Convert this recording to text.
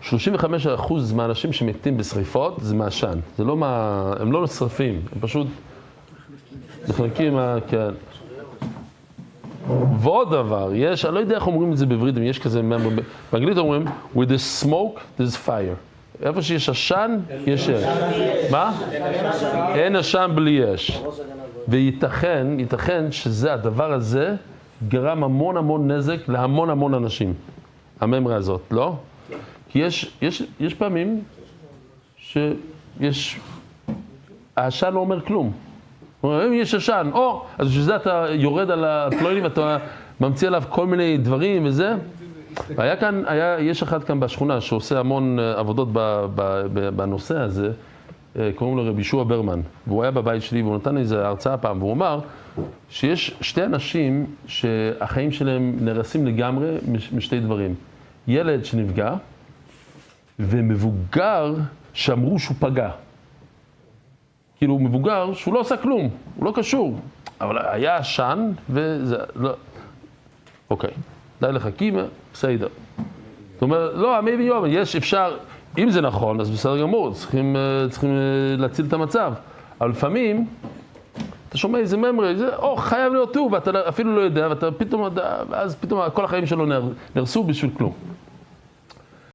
35% מהאנשים שמתים בשריפות זה מעשן. זה לא הם לא נשרפים, הם פשוט נחנקים, כן. ועוד דבר, יש, אני לא יודע איך אומרים את זה בעברית, אם יש כזה, באנגלית אומרים, with the smoke, there's fire. איפה שיש עשן, יש אש. מה? אין עשן בלי אש. וייתכן שזה, הדבר הזה, גרם המון נזק להמון אנשים. הממרה הזאת, לא? כי יש פעמים שיש, העשן לא אומר כלום. אם יש עשן, אז בשביל זה אתה יורד על הפלוינים ואתה ממציא עליו כל מיני דברים וזה. יש אחד כאן בשכונה שעושה המון עבודות בנושא הזה, קוראים לו רבי ישוע ברמן, והוא היה בבית שלי והוא נתן לי איזו הרצאה פעם, והוא אמר שיש שתי אנשים שהחיים שלהם נרסים לגמרי משתי דברים. ילד שנפגע ומבוגר שאמרו שהוא פגע. כאילו מבוגר שהוא לא עושה כלום, הוא לא קשור, אבל היה עשן וזה, לא. אוקיי, די לחכים, בסדר. זאת אומרת, לא, יש, אפשר, אם זה נכון, אז בסדר גמור, צריכים להציל את המצב. אבל לפעמים, אתה שומע איזה ממרי, חייב להיות טוב, ואתה אפילו לא יודע, ואז פתאום כל החיים שלו נרסו בשביל כלום.